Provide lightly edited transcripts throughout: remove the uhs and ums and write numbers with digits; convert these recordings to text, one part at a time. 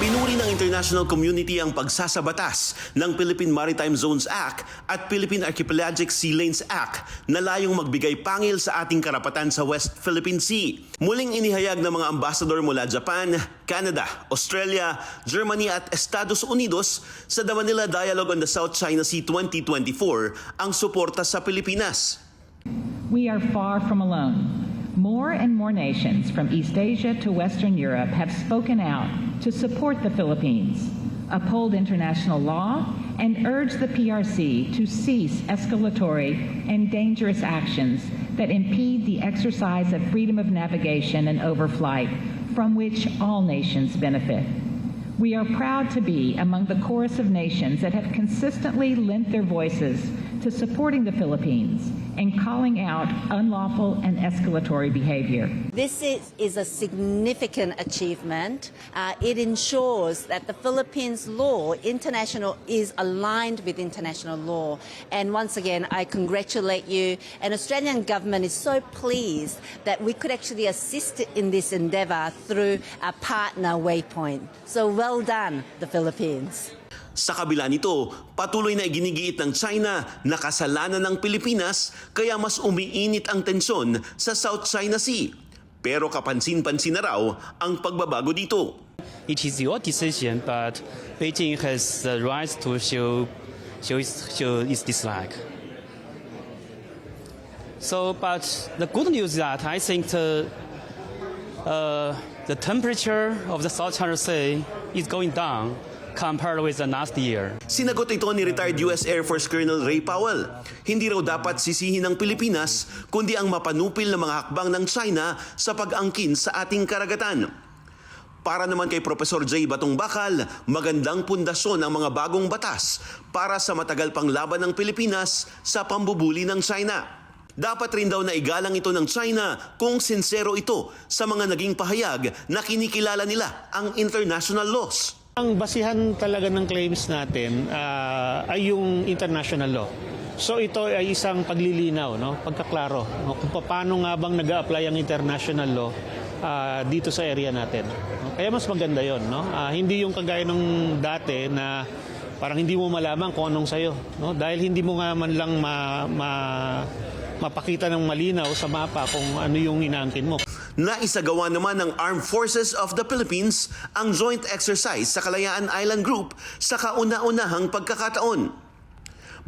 Pinuri ng international community ang pagsasabatas ng Philippine Maritime Zones Act at Philippine Archipelagic Sea Lanes Act na layong magbigay pangil sa ating karapatan sa West Philippine Sea. Muling inihayag ng mga ambasador mula Japan, Canada, Australia, Germany at Estados Unidos sa The Manila Dialogue on the South China Sea 2024 ang suporta sa Pilipinas. We are far from alone. More and more nations from East Asia to Western Europe have spoken out to support the Philippines, uphold international law, and urge the PRC to cease escalatory and dangerous actions that impede the exercise of freedom of navigation and overflight, from which all nations benefit. We are proud to be among the chorus of nations that have consistently lent their voices to supporting the Philippines and calling out unlawful and escalatory behavior. This is a significant achievement. It ensures that the Philippines law, international, is aligned with international law. And once again, I congratulate you. And Australian government is so pleased that we could actually assist in this endeavour through our partner Waypoint. So well done, the Philippines. Sa kabila nito, patuloy na iginigiit ng China na kasalanan ng Pilipinas kaya mas umiinit ang tensyon sa South China Sea. Pero kapansin-pansin na raw ang pagbabago dito. It is your decision, but Beijing has the right to show its dislike. So, but the good news is that I think the temperature of the South China Sea is going down compared with the last year. Sinagot ito ni retired US Air Force Colonel Ray Powell. Hindi raw dapat sisihin ng Pilipinas kundi ang mapanupil na mga hakbang ng China sa pag-angkin sa ating karagatan. Para naman kay Professor J. Batong Bakal, magandang pundasyon ang mga bagong batas para sa matagal pang laban ng Pilipinas sa pambubuli ng China. Dapat rin daw na igalang ito ng China kung sincero ito sa mga naging pahayag na kinikilala nila ang international laws. Ang basihan talaga ng claims natin ay yung international law. So ito ay isang paglilinaw, no? Pagkaklaro, no? Kung paano nga bang nag-a-apply ang international law dito sa area natin. No? Kaya mas maganda yon, no? Hindi yung kagaya ng dati na parang hindi mo malaman kung anong sayo. No? Dahil hindi mo nga man lang mapakita ng malinaw sa mapa kung ano yung inaangkin mo. Naisagawa naman ng Armed Forces of the Philippines ang joint exercise sa Kalayaan Island Group sa kauna-unahang pagkakataon.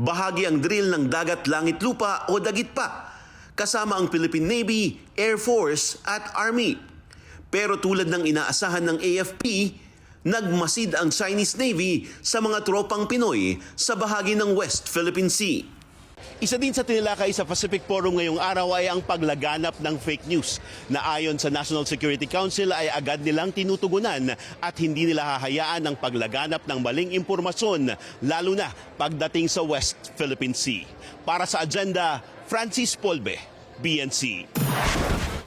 Bahagi ang drill ng dagat langit lupa o dagitpa, kasama ang Philippine Navy, Air Force at Army. Pero tulad ng inaasahan ng AFP, nagmasid ang Chinese Navy sa mga tropang Pinoy sa bahagi ng West Philippine Sea. Isa din sa tinilakay sa Pacific Forum ngayong araw ay ang paglaganap ng fake news na ayon sa National Security Council ay agad nilang tinutugunan at hindi nila hahayaan ang paglaganap ng maling impormasyon lalo na pagdating sa West Philippine Sea. Para sa Agenda, Francis Polbe, BNC.